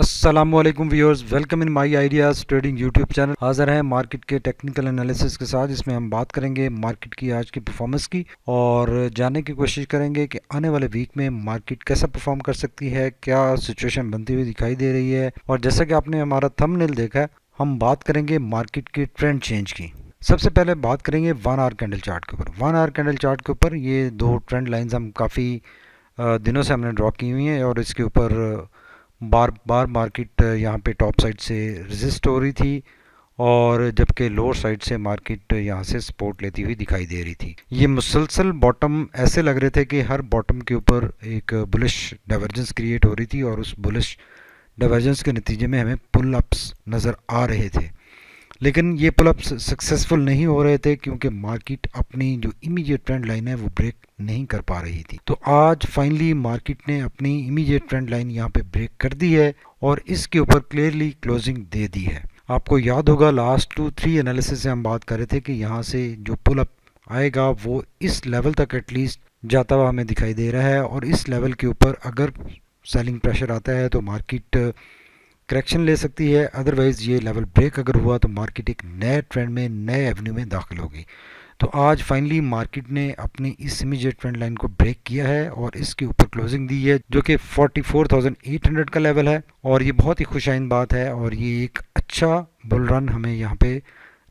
अस्सलामुअलैकुम viewers, welcome in my ideas trading YouTube channel. हाज़िर हैं मार्केट के टेक्निकल एनालिसिस के साथ। इसमें हम बात करेंगे मार्केट की आज की परफॉर्मेंस की और जानने की कोशिश करेंगे कि आने वाले वीक में मार्केट कैसा परफॉर्म कर सकती है, क्या सिचुएशन बनती हुई दिखाई दे रही है। और जैसा कि आपने हमारा थंबनेल देखा है, हम बात करेंगे मार्केट के ट्रेंड चेंज की। सबसे पहले बात करेंगे 1 आवर कैंडल चार्ट के ऊपर। 1 आवर कैंडल चार्ट के ऊपर ये दो ट्रेंड लाइन्स हम काफ़ी दिनों से हमने ड्रॉ की हुई हैं और इसके ऊपर बार बार मार्केट यहाँ पे टॉप साइड से रेजिस्ट हो रही थी और जबकि लोअर साइड से मार्केट यहाँ से सपोर्ट लेती हुई दिखाई दे रही थी। ये मुसलसल बॉटम ऐसे लग रहे थे कि हर बॉटम के ऊपर एक बुलिश डाइवर्जेंस क्रिएट हो रही थी और उस बुलिश डाइवर्जेंस के नतीजे में हमें पुल अप्स नज़र आ रहे थे। लेकिन ये पुल अप्स सक्सेसफुल नहीं हो रहे थे क्योंकि मार्केट अपनी जो इमीडिएट ट्रेंड लाइन है वो ब्रेक नहीं कर पा रही थी। तो आज फाइनली मार्केट ने अपनी इमीडिएट ट्रेंड लाइन यहाँ पे ब्रेक कर दी है और इसके ऊपर क्लियरली क्लोजिंग दे दी है। आपको याद होगा लास्ट 2-3 एनालिसिस से हम बात कर रहे थे कि यहाँ से जो पुल अप आएगा वो इस लेवल तक एटलीस्ट जाता हुआ हमें दिखाई दे रहा है और इस लेवल के ऊपर अगर सेलिंग प्रेशर आता है तो मार्केट करेक्शन ले सकती है। अदरवाइज़ ये लेवल ब्रेक अगर हुआ तो मार्केट एक नए ट्रेंड में, नए एवेन्यू में दाखिल होगी। तो आज फाइनली मार्केट ने अपनी इस इमीडिएट ट्रेंड लाइन को ब्रेक किया है और इसके ऊपर क्लोजिंग दी है जो कि 44,800 का लेवल है और ये बहुत ही खुशाइन बात है और ये एक अच्छा बुल रन हमें यहाँ पे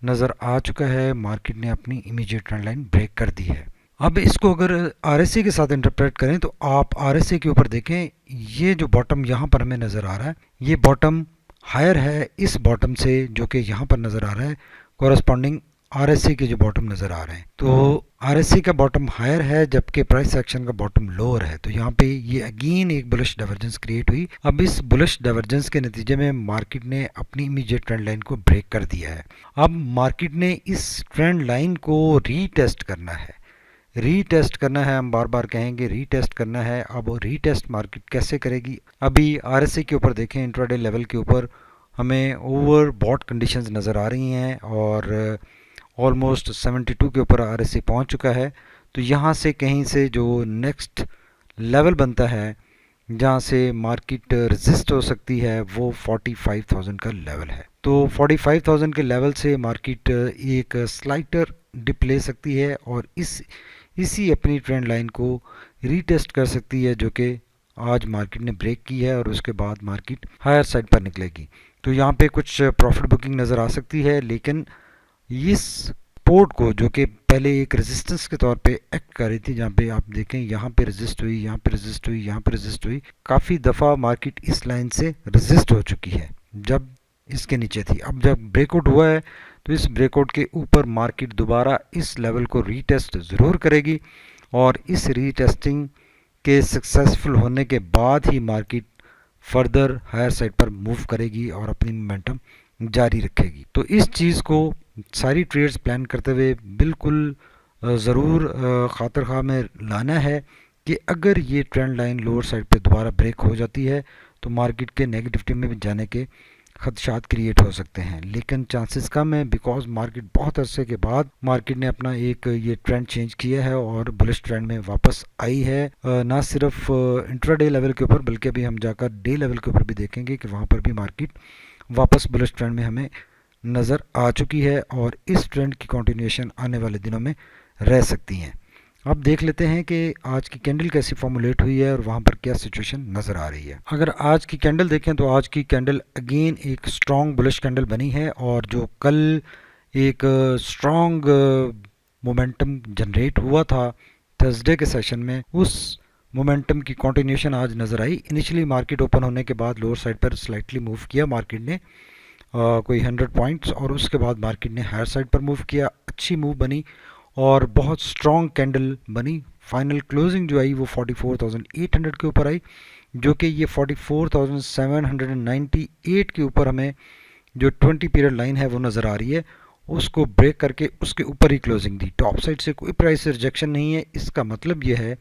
नज़र आ चुका है। मार्केट ने अपनी इमीडिएट ट्रेंड लाइन ब्रेक कर दी है। अब इसको अगर आरएससी के साथ इंटरप्रेट करें तो आप आरएससी के ऊपर देखें, ये जो बॉटम यहाँ पर हमें नज़र आ रहा है ये बॉटम हायर है इस बॉटम से जो कि यहाँ पर नज़र आ रहा है कॉरस्पॉन्डिंग आरएससी के जो बॉटम नज़र आ रहे हैं। तो आरएससी का बॉटम हायर है जबकि प्राइस एक्शन का बॉटम लोअर है। तो यहाँ पे ये अगेन एक बुलिश डाइवर्जेंस क्रिएट हुई। अब इस बुलिश डाइवर्जेंस के नतीजे में मार्केट ने अपनी इमीडिएट ट्रेंड लाइन को ब्रेक कर दिया है। अब मार्केट ने इस ट्रेंड लाइन को रीटेस्ट करना है। रीटेस्ट करना है, हम बार बार कहेंगे रीटेस्ट करना है। अब रीटेस्ट मार्केट कैसे करेगी? अभी आरएससी के ऊपर देखें, इंट्राडे लेवल के ऊपर हमें ओवर बॉट कंडीशंस नज़र आ रही हैं और ऑलमोस्ट 72 के ऊपर आरएससी पहुंच चुका है। तो यहाँ से कहीं से जो नेक्स्ट लेवल बनता है जहाँ से मार्केट रेजिस्ट हो सकती है वो 45,000 का लेवल है। तो 45,000 के लेवल से मार्केट एक स्लाइटर डिप ले सकती है और इसी अपनी ट्रेंड लाइन को रीटेस्ट कर सकती है जो कि आज मार्केट ने ब्रेक की है और उसके बाद मार्केट हायर साइड पर निकलेगी। तो यहाँ पे कुछ प्रॉफिट बुकिंग नज़र आ सकती है, लेकिन इस सपोर्ट को जो कि पहले एक रेजिस्टेंस के तौर पे एक्ट कर रही थी, जहाँ पे आप देखें यहाँ पे रेजिस्ट हुई, यहाँ पे रेजिस्ट हुई, यहाँ पे रेजिस्ट हुई, काफ़ी दफ़ा मार्केट इस लाइन से रेजिस्ट हो चुकी है जब इसके नीचे थी। अब जब ब्रेकआउट हुआ है तो इस ब्रेकआउट के ऊपर मार्केट दोबारा इस लेवल को रीटेस्ट ज़रूर करेगी और इस रीटेस्टिंग के सक्सेसफुल होने के बाद ही मार्केट फर्दर हायर साइड पर मूव करेगी और अपनी मोमेंटम जारी रखेगी। तो इस चीज़ को सारी ट्रेड्स प्लान करते हुए बिल्कुल ज़रूर खातिर खा में लाना है कि अगर ये ट्रेंड लाइन लोअर साइड पे दोबारा ब्रेक हो जाती है तो मार्केट के नेगेटिविटी में भी जाने के खदशात क्रिएट हो सकते हैं, लेकिन चांसेस कम है बिकॉज मार्केट बहुत अरसे के बाद मार्केट ने अपना एक ये ट्रेंड चेंज किया है और बुलिश ट्रेंड में वापस आई है। ना सिर्फ इंट्राडे लेवल के ऊपर बल्कि अभी हम जाकर डे लेवल के ऊपर भी देखेंगे कि वहाँ पर भी मार्केट वापस बुलिश ट्रेंड में हमें नज़र आ चुकी है और इस ट्रेंड की कंटिन्यूएशन आने वाले दिनों में रह सकती हैं। अब देख लेते हैं कि आज की कैंडल कैसी फॉर्मुलेट हुई है और वहाँ पर क्या सिचुएशन नज़र आ रही है। अगर आज की कैंडल देखें तो आज की कैंडल अगेन एक स्ट्रॉन्ग बुलिश कैंडल बनी है और जो कल एक स्ट्रॉन्ग मोमेंटम जनरेट हुआ था थर्सडे के सेशन में, उस मोमेंटम की कंटिन्यूएशन आज नज़र आई। इनिशियली मार्केट ओपन होने के बाद लोअर साइड पर स्लाइटली मूव किया मार्केट ने कोई 100 पॉइंट्स और उसके बाद मार्केट ने हायर साइड पर मूव किया। अच्छी मूव बनी और बहुत स्ट्रॉन्ग कैंडल बनी। फाइनल क्लोजिंग जो आई वो 44,800 के ऊपर आई, जो कि ये 44,798 के ऊपर हमें जो 20 पीरियड लाइन है वो नज़र आ रही है, उसको ब्रेक करके उसके ऊपर ही क्लोजिंग दी। टॉप साइड से कोई प्राइस रिजेक्शन नहीं है। इसका मतलब ये है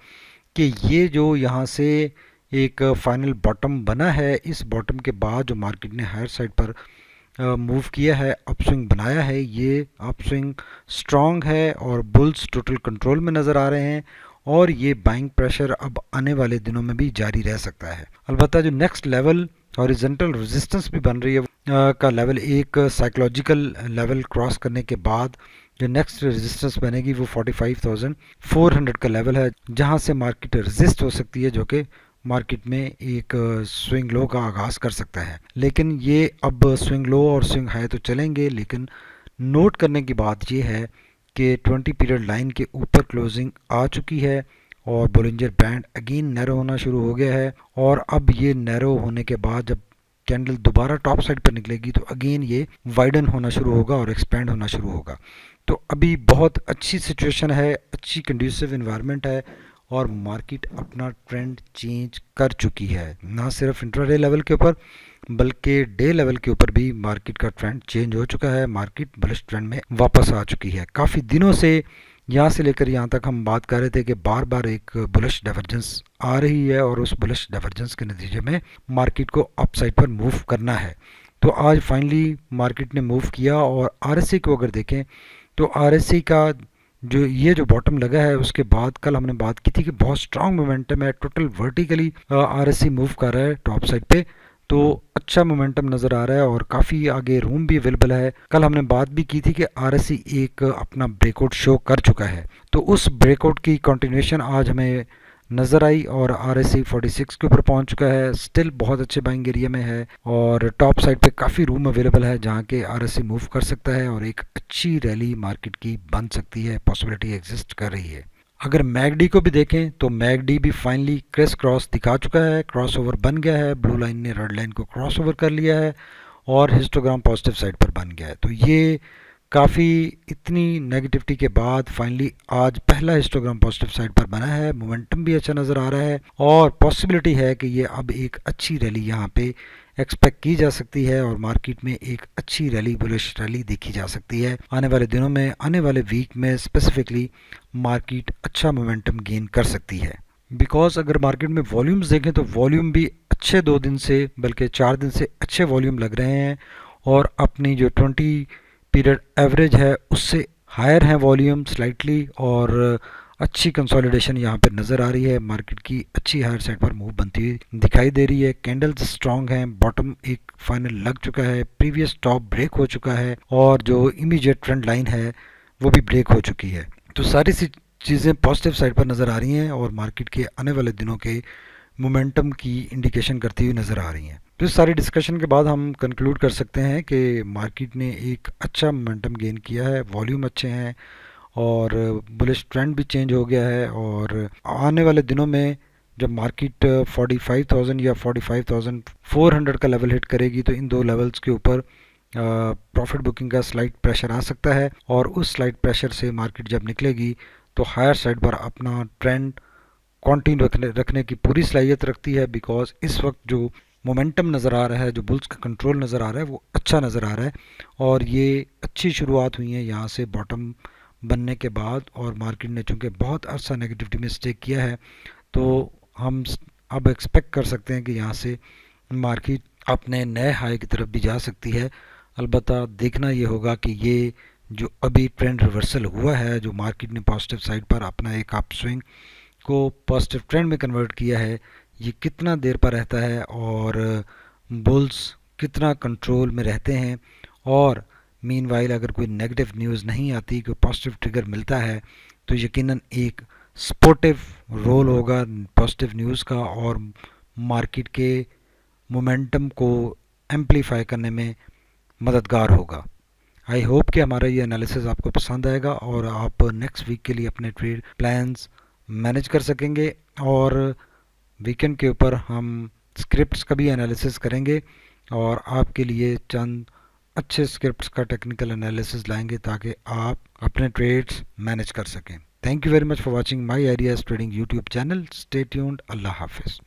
कि ये जो यहाँ से एक फाइनल बॉटम बना है, इस बॉटम के बाद जो मार्केट ने हायर साइड पर मूव किया है, अपस्विंग बनाया है, ये अपस्विंग स्ट्रॉन्ग है और बुल्स टोटल कंट्रोल में नज़र आ रहे हैं और ये बाइंग प्रेशर अब आने वाले दिनों में भी जारी रह सकता है। अलबत्ता जो नेक्स्ट लेवल हॉरिजॉन्टल रेजिस्टेंस भी बन रही है का लेवल, एक साइकोलॉजिकल लेवल क्रॉस करने के बाद जो नेक्स्ट रेजिस्टेंस बनेगी वो 45,400 का लेवल है, जहां से मार्केट रेजिस्ट हो सकती है, जो कि मार्केट में एक स्विंग लो का आगाज कर सकता है। लेकिन ये अब स्विंग लो और स्विंग हाई तो चलेंगे, लेकिन नोट करने की बात ये है कि 20 पीरियड लाइन के ऊपर क्लोजिंग आ चुकी है और बोलिंजर बैंड अगेन नैरो होना शुरू हो गया है। और अब ये नैरो होने के बाद जब कैंडल दोबारा टॉप साइड पर निकलेगी तो अगेन ये वाइडन होना शुरू होगा और एक्सपेंड होना शुरू होगा। तो अभी बहुत अच्छी सिचुएशन है, अच्छी कंड्यूसिव इन्वायरमेंट है और मार्केट अपना ट्रेंड चेंज कर चुकी है, ना सिर्फ इंट्राडे लेवल के ऊपर बल्कि डे लेवल के ऊपर भी मार्केट का ट्रेंड चेंज हो चुका है। मार्केट बुलिश ट्रेंड में वापस आ चुकी है। काफ़ी दिनों से यहाँ से लेकर यहाँ तक हम बात कर रहे थे कि बार बार एक बुलिश डाइवर्जेंस आ रही है और उस बुलिश डाइवर्जेंस के नतीजे में मार्केट को अपसाइड पर मूव करना है। तो आज फाइनली मार्केट ने मूव किया और आरएसआई को अगर देखें तो आरएसआई का जो बॉटम लगा है उसके बाद कल हमने बात की थी कि बहुत स्ट्रांग मोमेंटम है, टोटल वर्टिकली आरएसआई मूव कर रहा है टॉप साइड पे, तो अच्छा मोमेंटम नज़र आ रहा है और काफ़ी आगे रूम भी अवेलेबल है। कल हमने बात भी की थी कि आरएसआई एक अपना ब्रेकआउट शो कर चुका है, तो उस ब्रेकआउट की कंटिन्यूएशन आज हमें नज़र आई और आरएसआई 46 के ऊपर पहुंच चुका है। स्टिल बहुत अच्छे बाइंग एरिया में है और टॉप साइड पे काफ़ी रूम अवेलेबल है जहां के आरएसआई मूव कर सकता है और एक अच्छी रैली मार्केट की बन सकती है, पॉसिबिलिटी एग्जिस्ट कर रही है। अगर मैगडी को भी देखें तो मैगडी भी फाइनली क्रिस क्रॉस दिखा चुका है, क्रॉस ओवर बन गया है, ब्लू लाइन ने रेड लाइन को क्रॉस ओवर कर लिया है और हिस्टोग्राम पॉजिटिव साइड पर बन गया है। तो ये काफ़ी इतनी नेगेटिविटी के बाद फाइनली आज पहला हिस्टोग्राम पॉजिटिव साइड पर बना है, मोमेंटम भी अच्छा नज़र आ रहा है और पॉसिबिलिटी है कि ये अब एक अच्छी रैली यहाँ पे एक्सपेक्ट की जा सकती है और मार्केट में एक अच्छी रैली, बुलिश रैली देखी जा सकती है आने वाले दिनों में, आने वाले वीक में स्पेसिफिकली मार्केट अच्छा मोमेंटम गेन कर सकती है। बिकॉज अगर मार्केट में वॉल्यूम्स देखें तो वॉल्यूम भी अच्छे 2 दिन से बल्कि 4 दिन से अच्छे वॉल्यूम लग रहे हैं और अपनी जो 20 पीरियड एवरेज है उससे हायर है वॉल्यूम स्लाइटली और अच्छी कंसोलिडेशन यहाँ पर नज़र आ रही है। मार्केट की अच्छी हायर साइड पर मूव बनती हुई दिखाई दे रही है। कैंडल्स स्ट्रांग हैं, बॉटम एक फाइनल लग चुका है, प्रीवियस टॉप ब्रेक हो चुका है और जो इमीडिएट ट्रेंड लाइन है वो भी ब्रेक हो चुकी है। तो सारी सी चीज़ें पॉजिटिव साइड पर नज़र आ रही हैं और मार्केट के आने वाले दिनों के मोमेंटम की इंडिकेशन करती हुई नज़र आ रही हैं। तो इस सारी डिस्कशन के बाद हम कंक्लूड कर सकते हैं कि मार्केट ने एक अच्छा मोमेंटम गेन किया है, वॉल्यूम अच्छे हैं और बुलिश ट्रेंड भी चेंज हो गया है और आने वाले दिनों में जब मार्केट 45,000 या 45,400 का लेवल हिट करेगी तो इन दो लेवल्स के ऊपर प्रॉफिट बुकिंग का स्लाइट प्रेशर आ सकता है और उस स्लाइट प्रेशर से मार्केट जब निकलेगी तो हायर साइड पर अपना ट्रेंड कंटिन्यू रखने की पूरी सलाहियत रखती है। बिकॉज इस वक्त जो मोमेंटम नज़र आ रहा है, जो बुल्स का कंट्रोल नज़र आ रहा है वो अच्छा नज़र आ रहा है और ये अच्छी शुरुआत हुई है यहाँ से बॉटम बनने के बाद और मार्केट ने चूँकि बहुत अर्सा नेगेटिविटी में स्टे किया है तो हम अब एक्सपेक्ट कर सकते हैं कि यहाँ से मार्केट अपने नए हाई की तरफ भी जा सकती है। अलबत्ता देखना ये होगा कि ये जो अभी ट्रेंड रिवर्सल हुआ है, जो मार्केट ने पॉजिटिव साइड पर अपना एक अप स्विंग को पॉजिटिव ट्रेंड में कन्वर्ट किया है, ये कितना देर पर रहता है और बुल्स कितना कंट्रोल में रहते हैं और मीनवाइल अगर कोई नेगेटिव न्यूज़ नहीं आती, कोई पॉजिटिव ट्रिगर मिलता है तो यकीनन एक सपोर्टिव रोल होगा पॉजिटिव न्यूज़ का और मार्केट के मोमेंटम को एम्पलीफाई करने में मददगार होगा। आई होप कि हमारा ये एनालिसिस आपको पसंद आएगा और आप नेक्स्ट वीक के लिए अपने ट्रेड प्लान्स मैनेज कर सकेंगे और वीकेंड के ऊपर हम स्क्रिप्ट्स का भी एनालिसिस करेंगे और आपके लिए चंद अच्छे स्क्रिप्ट्स का टेक्निकल एनालिसिस लाएंगे ताकि आप अपने ट्रेड्स मैनेज कर सकें। Thank you very much for watching my ideas trading YouTube channel. Stay tuned. अल्लाह हाफिज़।